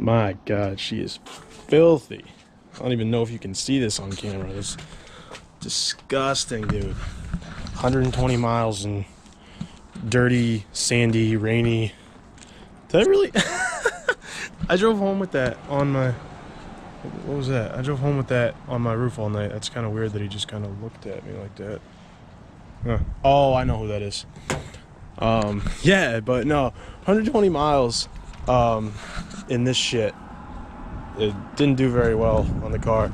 My God, she is filthy. I don't even know if you can see this on camera. This disgusting, dude. 120 miles and dirty, sandy, rainy. Did I really? I drove home with that on my. What was that? I drove home with that on my roof all night. That's kind of weird that he just kind of looked at me like that. Huh. Oh, I know who that is. Yeah, but no, 120 miles in this shit. It didn't do very well on the car.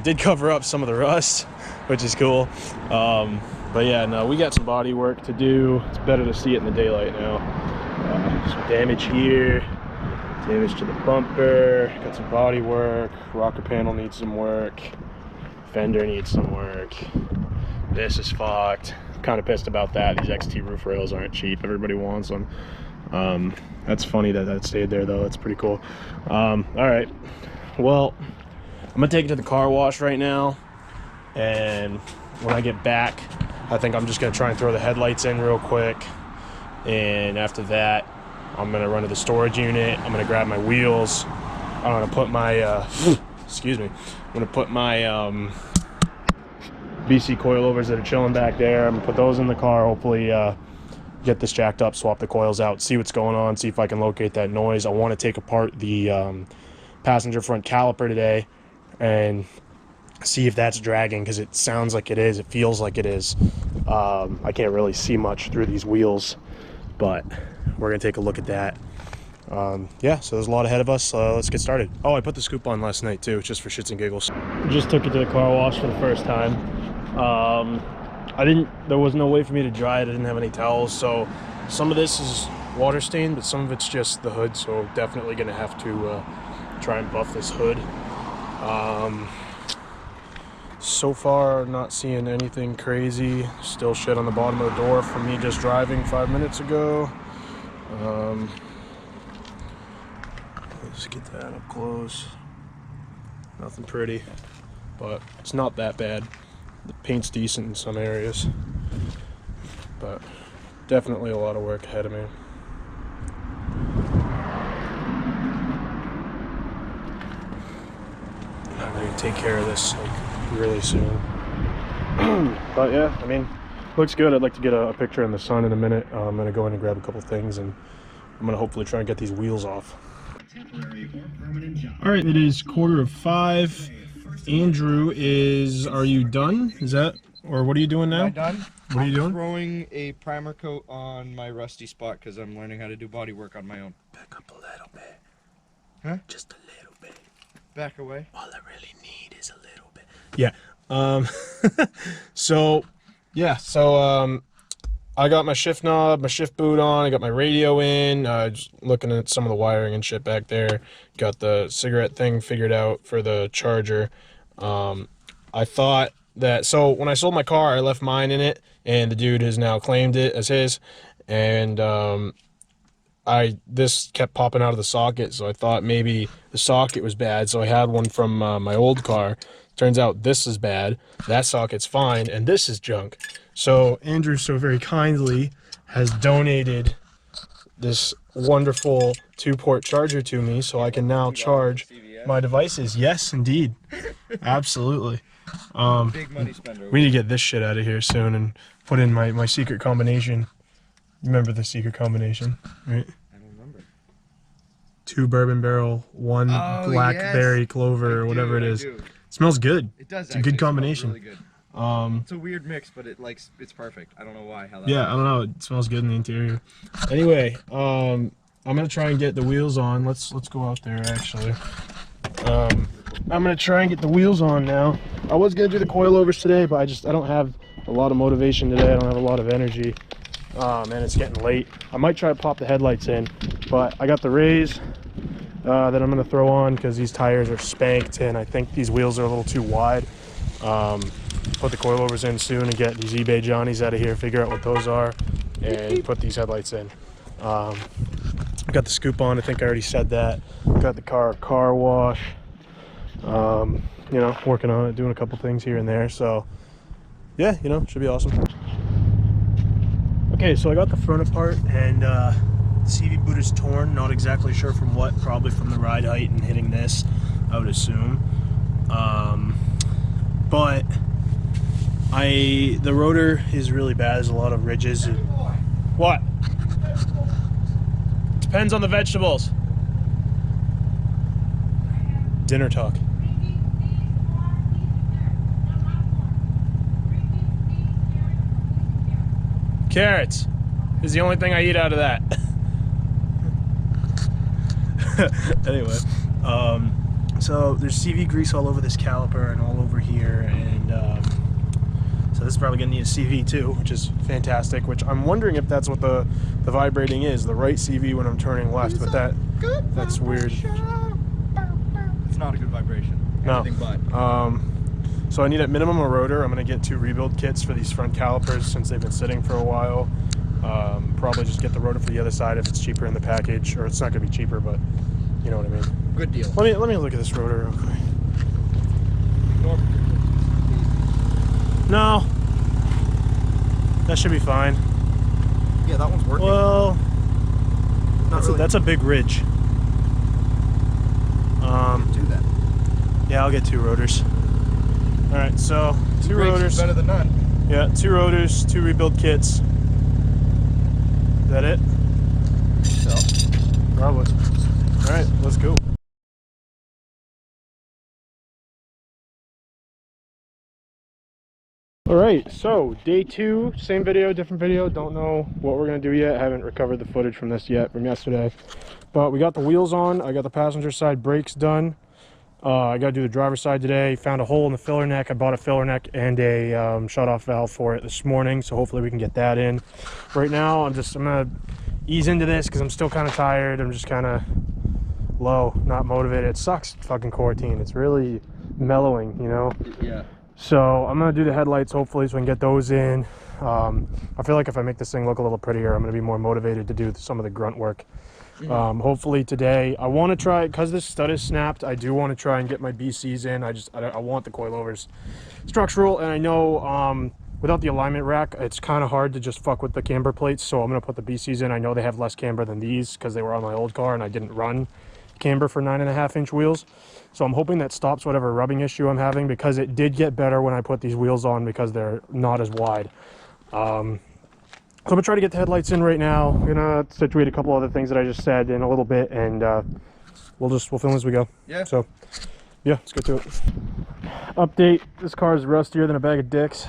Did cover up some of the rust, which is cool. But yeah, no, we got some body work to do. It's better to see it in the daylight now. Some damage here, damage to the bumper, got some body work, rocker panel needs some work, fender needs some work. This is fucked. Kind of pissed about that. These XT roof rails aren't cheap. Everybody wants them. That's funny that that stayed there though. That's pretty cool. All right, well, I'm gonna take it to the car wash right now, and when I get back, I think I'm just gonna try and throw the headlights in real quick, and after that I'm gonna run to the storage unit. I'm gonna grab my wheels. I'm gonna put my excuse me, I'm gonna put my BC coilovers that are chilling back there. I'm gonna put those in the car, hopefully get this jacked up, swap the coils out, see what's going on, see if I can locate that noise. I want to take apart the passenger front caliper today and see if that's dragging, because it sounds like it is, it feels like it is. I can't really see much through these wheels, but we're gonna take a look at that. Yeah, so there's a lot ahead of us. Let's get started. Oh, I put the scoop on last night too, just for shits and giggles. Just took it to the car wash for the first time. There was no way for me to dry it. I didn't have any towels, so some of this is water stained, but some of it's just the hood, so definitely gonna have to try and buff this hood. So far, not seeing anything crazy. Still shit on the bottom of the door from me just driving 5 minutes ago. Let's get that up close. Nothing pretty, but it's not that bad. The paint's decent in some areas, but definitely a lot of work ahead of me. I'm gonna take care of this like really soon. But yeah, I mean, looks good. I'd like to get a picture in the sun in a minute. I'm gonna go in and grab a couple things, and I'm gonna hopefully try and get these wheels off. All right, it is 4:45. Andrew is, are you done? Is that, or what are you doing now? Am I done? What are you doing? I'm throwing a primer coat on my rusty spot because I'm learning how to do body work on my own. Back up a little bit. Huh? Just a little bit. Back away. All I really need is a little bit. Yeah. I got my shift knob, my shift boot on, I got my radio in, just looking at some of the wiring and shit back there. Got the cigarette thing figured out for the charger. I thought that, so when I sold my car, I left mine in it, and the dude has now claimed it as his, and this kept popping out of the socket, so I thought maybe the socket was bad, so I had one from my old car. Turns out this is bad, that socket's fine, and this is junk. So Andrew so very kindly has donated this wonderful 2-port charger to me, so I can now charge my devices. Yes, indeed. Absolutely. Big money spender. We need to get this shit out of here soon and put in my secret combination. You remember the secret combination, right? I don't remember. 2 bourbon barrel, 1 blackberry clover, or whatever it is. It smells good. It does. It's a good combination. Really good. It's a weird mix, but it's perfect. I don't know why. How that yeah, I don't know. It smells good in the interior. Anyway, I'm gonna try and get the wheels on. Let's go out there actually. I'm gonna try and get the wheels on now. I was gonna do the coilovers today, but I don't have a lot of motivation today. I don't have a lot of energy. And it's getting late. I might try to pop the headlights in, but I got the rays that I'm gonna throw on because these tires are spanked and I think these wheels are a little too wide. Put the coilovers in soon and get these eBay Johnnies out of here, figure out what those are, and put these headlights in. Got the scoop on, I think I already said that. Got the car wash. You know, working on it, doing a couple things here and there. So yeah, you know, should be awesome. Okay, so I got the front apart, and CV boot is torn, not exactly sure from what, probably from the ride height and hitting this, I would assume. But the rotor is really bad. There's a lot of ridges. What? Depends on the vegetables. Dinner talk. Carrots is the only thing I eat out of that. Anyway, so there's CV grease all over this caliper and all over here, and so this is probably gonna need a CV too, which is fantastic. Which I'm wondering if that's what the vibrating is, the right CV when I'm turning left, but that's weird. It's not a good vibration. No. Anything but. So I need at minimum a rotor. I'm gonna get 2 rebuild kits for these front calipers since they've been sitting for a while. Probably just get the rotor for the other side if it's cheaper in the package, or it's not gonna be cheaper, but you know what I mean. Good deal. Let me look at this rotor real quick. No, that should be fine. Yeah, that one's working. Well, that's a big ridge. Do that. Yeah, I'll get 2 rotors. All right, so 2 rotors. Better than none. Yeah, 2 rotors, 2 rebuild kits. Is that it? So. Probably. All right, let's go. All right, so day 2, same video, different video. Don't know what we're gonna do yet. Haven't recovered the footage from this yet from yesterday. But we got the wheels on. I got the passenger side brakes done. I got to do the driver's side today. Found a hole in the filler neck. I bought a filler neck and a shut-off valve for it this morning, so hopefully we can get that in. Right now, I'm gonna ease into this because I'm still kind of tired. I'm just kind of low, not motivated. It sucks fucking quarantine. It's really mellowing, you know? Yeah. So I'm gonna do the headlights hopefully so we can get those in. I feel like if I make this thing look a little prettier, I'm gonna be more motivated to do some of the grunt work. Hopefully today I want to try, because this stud is snapped, I do want to try and get my BCs in. I want the coilovers structural, and I know without the alignment rack it's kind of hard to just fuck with the camber plates, so I'm gonna put the BCs in. I know they have less camber than these because they were on my old car and I didn't run camber for 9.5-inch wheels, so I'm hoping that stops whatever rubbing issue I'm having, because it did get better when I put these wheels on because they're not as wide. So I'm gonna try to get the headlights in right now. I'm gonna situate a couple other things that I just said in a little bit, and we'll film as we go. Yeah. So yeah, let's get to it. Update: this car is rustier than a bag of dicks.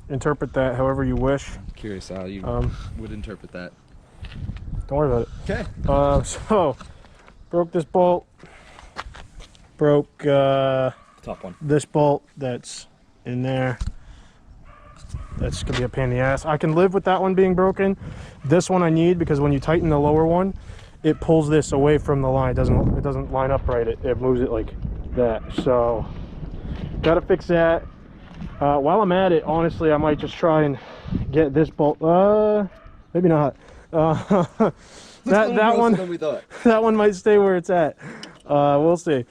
Interpret that however you wish. Curious how you would interpret that. Don't worry about Okay. it. So broke this bolt. Broke Top one. this bolt that's in there. That's gonna be a pain in the ass. I can live with that one being broken. This one I need, because when you tighten the lower one, it pulls this away from the line. It doesn't line up right. It moves it like that. So gotta fix that. While I'm at it, honestly, I might just try and get this bolt. Maybe not. that one than we thought. that one might stay where it's at. We'll see.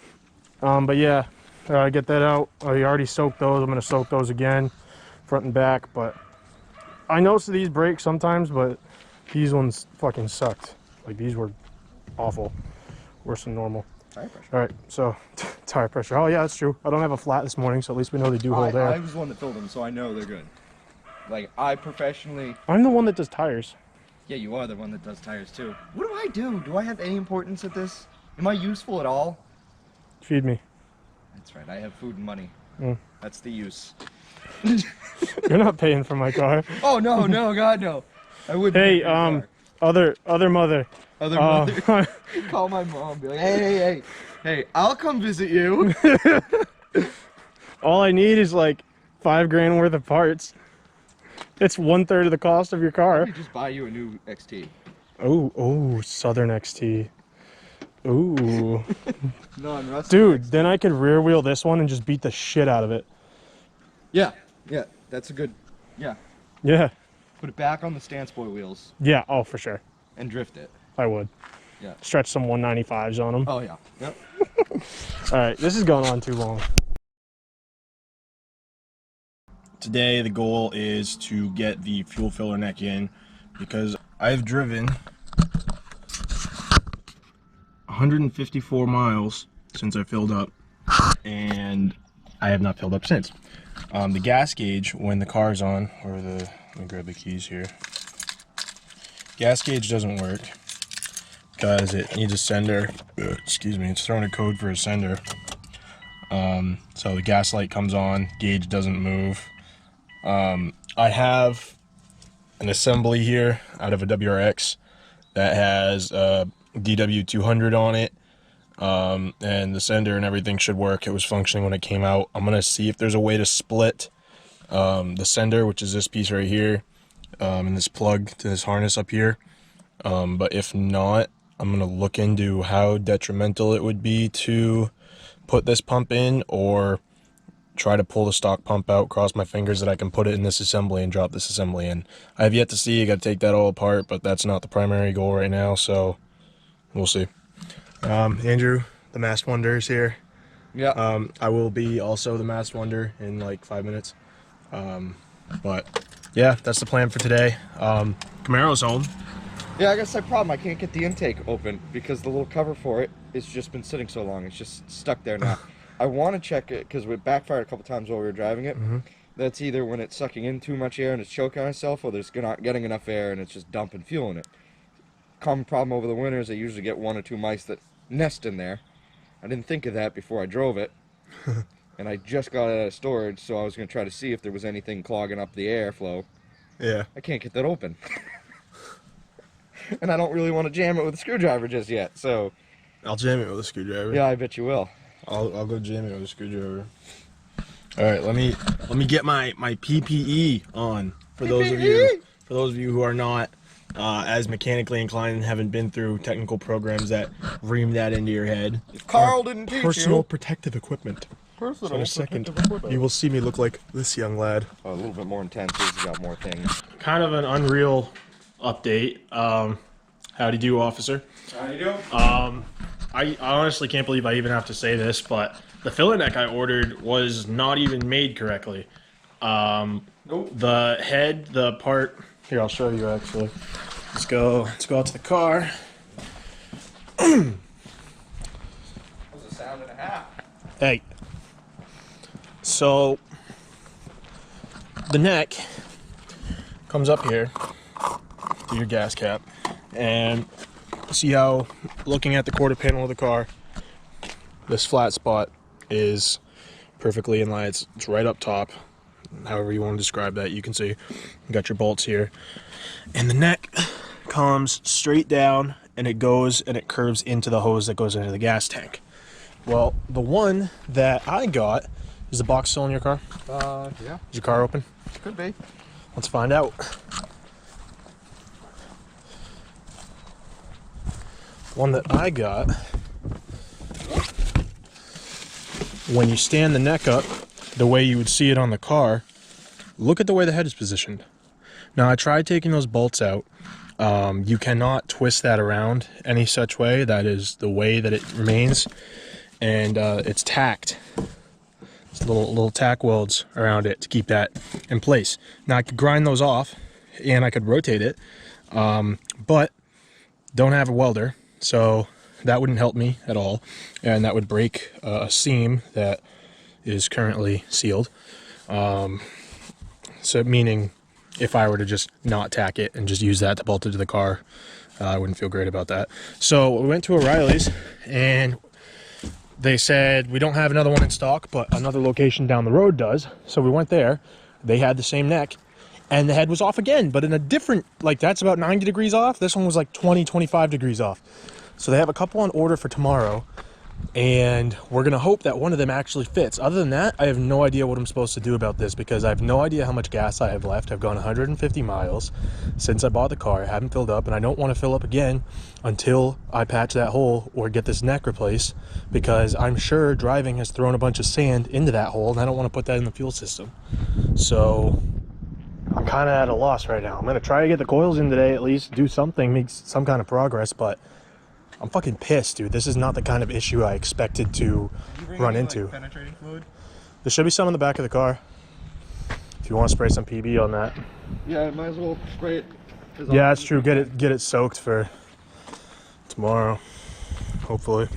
But yeah, get that out. I already soaked those. I'm gonna soak those again, front and back. But I noticed these break sometimes, but these ones fucking sucked. Like, these were awful, worse than normal. Tire pressure. All right, so tire pressure. Oh yeah, that's true. I don't have a flat this morning, so at least we know they do hold air. I was the one that filled them, so I know they're good. Like, I professionally... I'm the one that does tires. Yeah, you are the one that does tires too. What do I do? Do I have any importance at this? Am I useful at all? Feed me. That's right, I have food and money. That's the use. You're not paying for my car. Oh no, no, God no. I wouldn't. Hey, other mother. Other mother. Call my mom. Be like, hey, I'll come visit you. All I need is like $5,000 worth of parts. It's 1/3 of the cost of your car. Let me just buy you a new XT. Oh, Southern XT. Ooh. Non-rusty. Dude, XT. then I could rear wheel this one and just beat the shit out of it. Yeah, that's a good. Yeah. Yeah. Put it back on the stance boy wheels Yeah. Oh, for sure. and drift it. I would. Yeah. Stretch some 195s on them. Oh yeah. Yep. All right, this is going on too long. Today the goal is to get the fuel filler neck in, because I've driven 154 miles since I filled up, and I have not filled up since. The gas gauge, when the car's on, let me grab the keys here. Gas gauge doesn't work because it needs a sender. Excuse me, it's throwing a code for a sender. So the gas light comes on, gauge doesn't move. I have an assembly here out of a WRX that has a DW200 on it, and the sender and everything should work. It was functioning when it came out. I'm gonna see if there's a way to split the sender, which is this piece right here, and this plug to this harness up here. But if not, I'm gonna look into how detrimental it would be to put this pump in, or try to pull the stock pump out, cross my fingers that I can put it in this assembly and drop this assembly in. I have yet to see. I got to take that all apart, but that's not the primary goal right now, so we'll see. Andrew, the Masked Wonder, is here. Yeah. I will be also the Masked Wonder in like 5 minutes. But yeah, that's the plan for today. Camaro's home. Yeah, I guess my problem, I can't get the intake open because the little cover for it has just been sitting so long. It's just stuck there now. I want to check it because it backfired a couple times while we were driving it. That's either when it's sucking in too much air and it's choking on itself, or there's not getting enough air and it's just dumping fuel in it. Common problem over the winter is I usually get 1 or 2 mice that nest in there. I didn't think of that before I drove it. And I just got it out of storage, so I was going to try to see if there was anything clogging up the airflow. Yeah. I can't get that open. And I don't really want to jam it with a screwdriver just yet, so... I'll jam it with a screwdriver. Yeah, I bet you will. I'll go jam it with a screwdriver. All right, let me get my PPE on for those of you who are not as mechanically inclined and haven't been through technical programs that ream that into your head. Carl didn't teach you. Personal protective equipment. Personal So in a second, protective equipment. you will see me look like this young lad. A little bit more intense. He's got more things. Kind of an unreal update. Howdy do, officer. How you doing? I honestly can't believe I even have to say this, but the filler neck I ordered was not even made correctly. Nope. The head, the part... Here, I'll show you actually. Let's go out to the car. That was a sound and a half. Hey. So, the neck comes up here to your gas cap, and see how, looking at the quarter panel of the car, this flat spot is perfectly in line. It's right up top. However you want to describe that, you can see. You got your bolts here. And the neck comes straight down, and it goes and it curves into the hose that goes into the gas tank. Well, the one that I got, is the box still in your car? Yeah. Is your car open? Could be. Let's find out. One that I got, when you stand the neck up the way you would see it on the car, look at the way the head is positioned. Now, I tried taking those bolts out. You cannot twist that around any such way. That is the way that it remains, and it's tacked. It's little tack welds around it to keep that in place. Now, I could grind those off and I could rotate it, but don't have a welder, so that wouldn't help me at all, and that would break a seam that is currently sealed. So meaning if I were to just not tack it and just use that to bolt it to the car, I wouldn't feel great about that. So we went to O'Reilly's and they said we don't have another one in stock, but another location down the road does. So we went there. They had the same neck and the head was off again, but in a different, like that's about 90 degrees off. This one was like 20, 25 degrees off. So they have a couple on order for tomorrow, and we're gonna hope that one of them actually fits. Other than that, I have no idea what I'm supposed to do about this, because I have no idea how much gas I have left. I've gone 150 miles since I bought the car. I haven't filled up, and I don't want to fill up again until I patch that hole or get this neck replaced, because I'm sure driving has thrown a bunch of sand into that hole, and I don't want to put that in the fuel system. So I'm kind of at a loss right now. I'm gonna try to get the coils in today, at least do something, make some kind of progress, but I'm fucking pissed, dude. This is not the kind of issue I expected to run into. Penetrating fluid? There should be some in the back of the car. If you want to spray some PB on that. Yeah, might as well spray it. Yeah, that's true. Get it soaked for tomorrow. hopefully.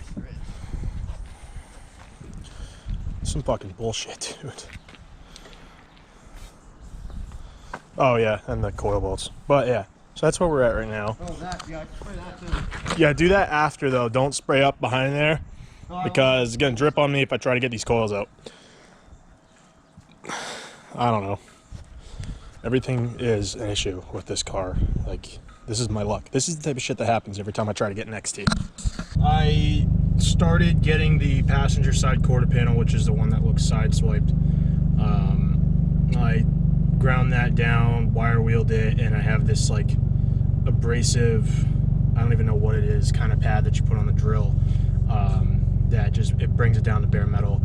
Some fucking bullshit, dude. Oh yeah, and the coil bolts. But yeah, so that's where we're at right now. Oh, that, yeah, I can spray that too. Yeah, do that after though. Don't spray up behind there because it's gonna drip on me if I try to get these coils out. I don't know. Everything is an issue with this car. Like, this is my luck. This is the type of shit that happens every time I try to get an XT. I started getting the passenger side quarter panel, which is the one that looks side swiped. I ground that down, wire wheeled it, and I have this like abrasive, I don't even know what it is, kind of pad that you put on the drill that just, it brings it down to bare metal.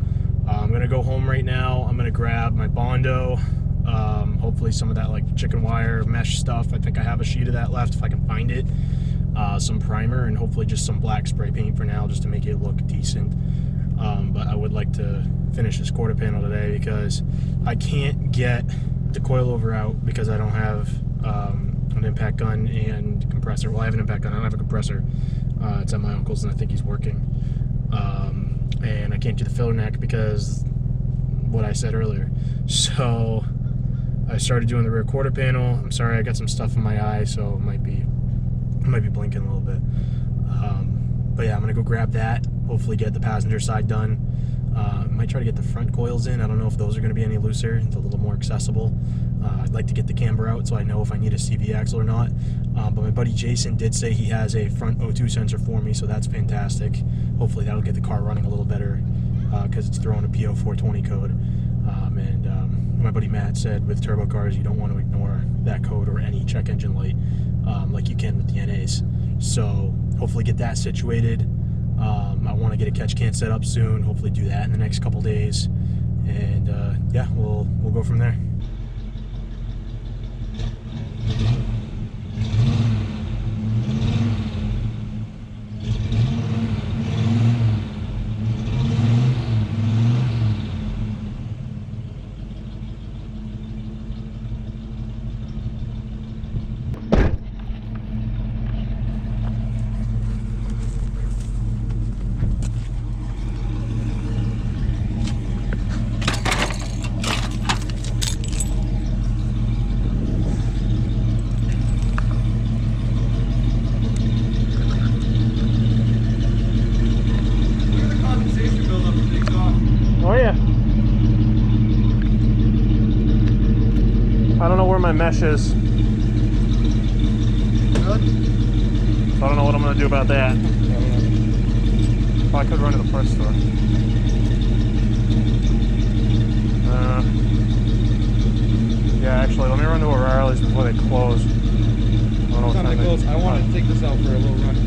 I'm gonna go home right now. I'm gonna grab my Bondo, hopefully some of that like chicken wire mesh stuff. I think I have a sheet of that left if I can find it. Some primer, and hopefully just some black spray paint for now just to make it look decent. But I would like to finish this quarter panel today because I can't get the coilover out because I don't have an impact gun and compressor. Well, I have an impact gun, I don't have a compressor. It's at my uncle's and I think he's working. And I can't do the filler neck because what I said earlier. So I started doing the rear quarter panel. I'm sorry, I got some stuff in my eye, so it might be blinking a little bit. But yeah, I'm gonna go grab that, hopefully get the passenger side done. Might try to get the front coils in. I don't know if those are gonna be any looser. It's a little more accessible. I'd like to get the camber out so I know if I need a CV axle or not. But my buddy Jason did say he has a front O2 sensor for me, so that's fantastic. Hopefully that'll get the car running a little better because it's throwing a PO420 code. And my buddy Matt said with turbo cars, you don't want to ignore that code or any check engine light like you can with the NAs. So hopefully get that situated. I want to get a catch can set up soon. Hopefully do that in the next couple days. And yeah, we'll go from there. Oh yeah. I don't know where my mesh is. Good? So I don't know what I'm gonna do about that. I could run to the parts store. Yeah, actually, let me run to O'Reilly's before they close. I don't know what time they close. I want to take this out for a little run.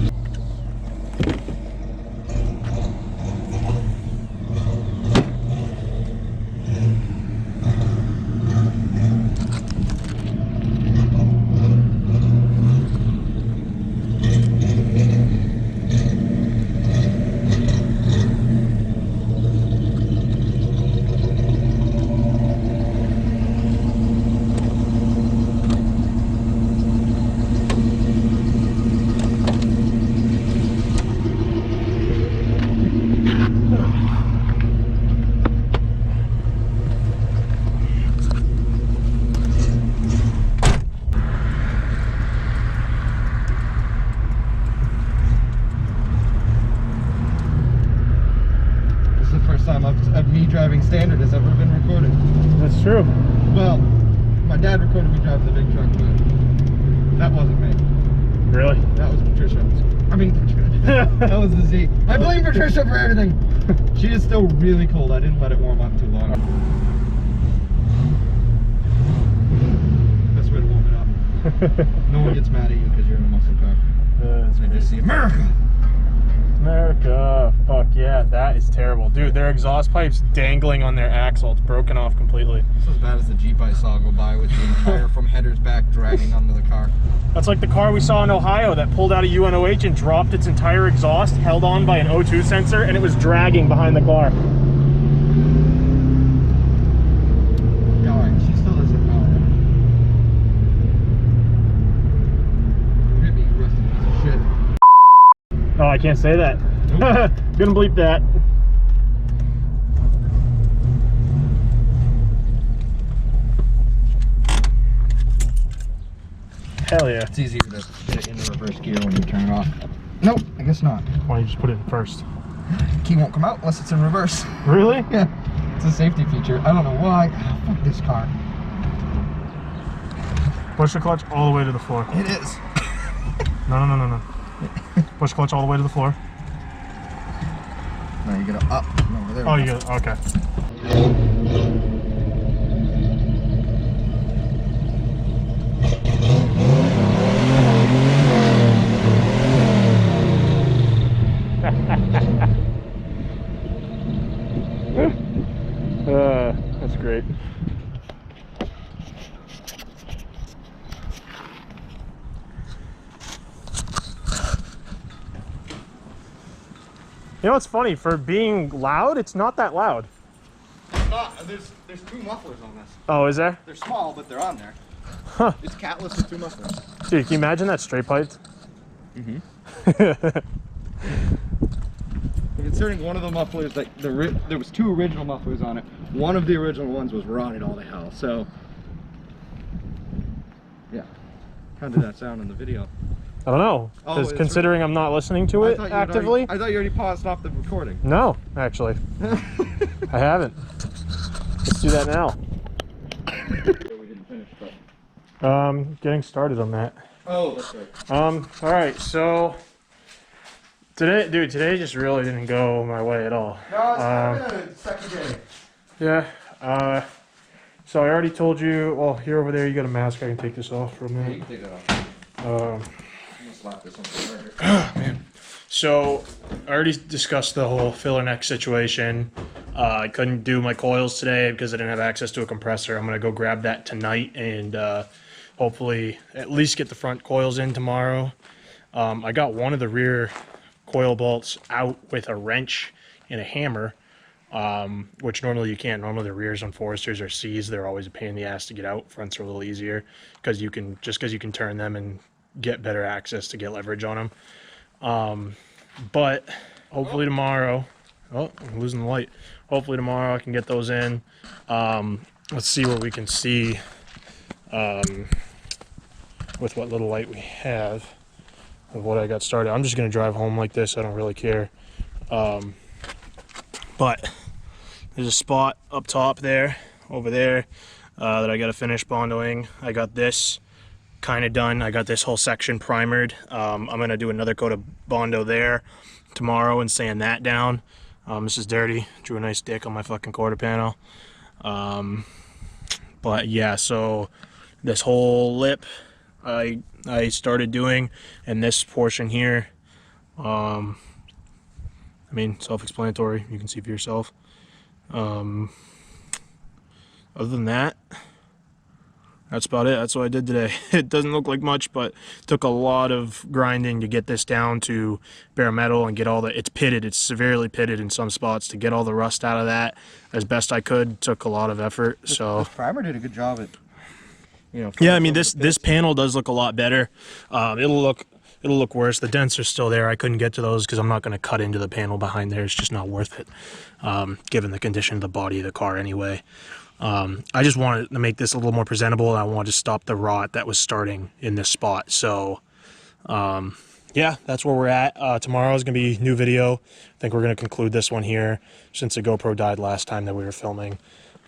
Me driving standard has ever been recorded. That's true. Well, my dad recorded me driving the big truck, but that wasn't me. Really? That was Patricia. I mean, Patricia. That was the Z. I blame Patricia for everything. She is still really cold. I didn't let it warm up too long. Best way to warm it up. No one gets mad at you because you're in a muscle car. They just see America. America, fuck yeah, that is terrible. Dude, their exhaust pipe's dangling on their axle. It's broken off completely. It's as bad as the Jeep I saw go by with the entire from headers back dragging onto the car. That's like the car we saw in Ohio that pulled out of UNOH and dropped its entire exhaust, held on by an O2 sensor, and it was dragging behind the car. Alright, she still doesn't know. Hit me, you rusty piece of shit. Oh, I can't say that. Gonna bleep that. Hell yeah. It's easier to get it into reverse gear when you turn it off. Nope, I guess not. Why don't you just put it in first? Key won't come out unless it's in reverse. Really? Yeah. It's a safety feature. I don't know why. Oh, fuck this car. Push the clutch all the way to the floor. It is. No. Push clutch all the way to the floor. No, you gotta up. No, there. Oh, you got okay. That's great. You know what's funny? For being loud, it's not that loud. It's not. There's two mufflers on this. Oh, is there? They're small, but they're on there. Huh. It's catless with two mufflers. Dude, can you imagine that straight piped? Mm-hmm. Considering one of the mufflers, like there was two original mufflers on it. One of the original ones was rotted all to hell. So, yeah. How did that sound in the video? I don't know. Because considering I'm not listening to it actively. I thought you already paused off the recording. No, actually. I haven't. Let's do that now. We didn't finish, but... Getting started on that. Oh, that's right. All right, so today just really didn't go my way at all. No, it's second day. Yeah. So I already told you. Well, here over there, you got a mask. I can take this off for a minute. You can take that off. I'm gonna slap this on the burger. Oh, man. So I already discussed the whole filler neck situation. I couldn't do my coils today because I didn't have access to a compressor. I'm gonna go grab that tonight and hopefully at least get the front coils in tomorrow. I got one of the rear coil bolts out with a wrench and a hammer, which normally you can't. Normally the rears on Foresters or C's, they're always a pain in the ass to get out. Fronts are a little easier because you can turn them and get better access to get leverage on them. But hopefully tomorrow, oh, I'm losing the light. Hopefully tomorrow I can get those in. Let's see what we can see with what little light we have of what I got started. I'm just gonna drive home like this. I don't really care. But there's a spot up top there, over there, that I got to finish bondoing. I got this kind of done. I got this whole section primered. I'm gonna do another coat of bondo there tomorrow and sand that down. This is dirty. Drew a nice dick on my fucking quarter panel. But yeah, so this whole lip I started doing, and this portion here, I mean, self-explanatory. You can see for yourself. Other than that, that's about it. That's what I did today. It doesn't look like much, but it took a lot of grinding to get this down to bare metal and get all the, it's pitted, it's severely pitted in some spots. To get all the rust out of that as best I could took a lot of effort. So this primer did a good job at, you know. Yeah, I mean, this panel does look a lot better. It'll look worse. The dents are still there. I couldn't get to those because I'm not going to cut into the panel behind there. It's just not worth it, given the condition of the body of the car anyway. I just wanted to make this a little more presentable, and I wanted to stop the rot that was starting in this spot. So, yeah, that's where we're at. Tomorrow is going to be a new video. I think we're going to conclude this one here since the GoPro died last time that we were filming.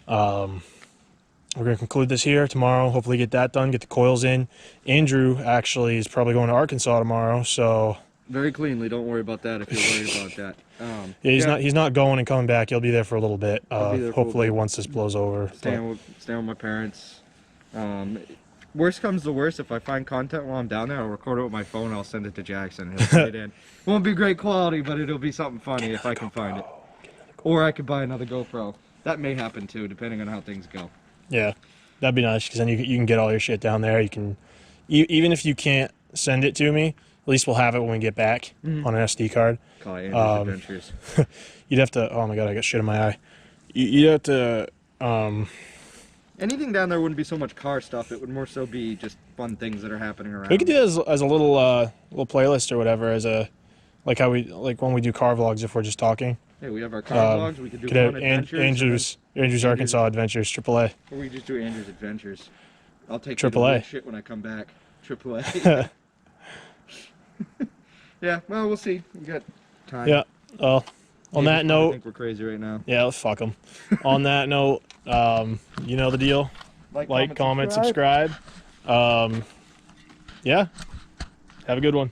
We're going to conclude this here tomorrow, hopefully get that done, get the coils in. Andrew actually is probably going to Arkansas tomorrow, so... Very cleanly, don't worry about that if you're worried about that. Yeah, he's not going and coming back. He'll be there for a little bit, there hopefully once this blows over. Staying with my parents. Worst comes to worst, if I find content while I'm down there, I'll record it with my phone, I'll send it to Jackson, he'll put it in. Won't be great quality, but it'll be something funny if I can find it. Or I could buy another GoPro. That may happen too, depending on how things go. Yeah, that'd be nice, because then you can get all your shit down there. You can, even if you can't send it to me, at least we'll have it when we get back on an SD card. Call it Andrew's Adventures. You'd have to, oh my god, I got shit in my eye. You'd have to, anything down there wouldn't be so much car stuff, it would more so be just fun things that are happening around. we could do it as a little playlist or whatever, as a Like how like when we do car vlogs if we're just talking. Hey, we have our car vlogs. We could do fun adventures. Andrew's Arkansas Adventures, AAA. Or we just do Andrew's Adventures. I'll take you AAA. to weird shit when I come back. AAA. Yeah, well, we'll see. We got time. Yeah. Well, on that I note, think we're crazy right now. yeah, let's fuck them. On that note, you know the deal. Like, comment, subscribe. Yeah. Have a good one.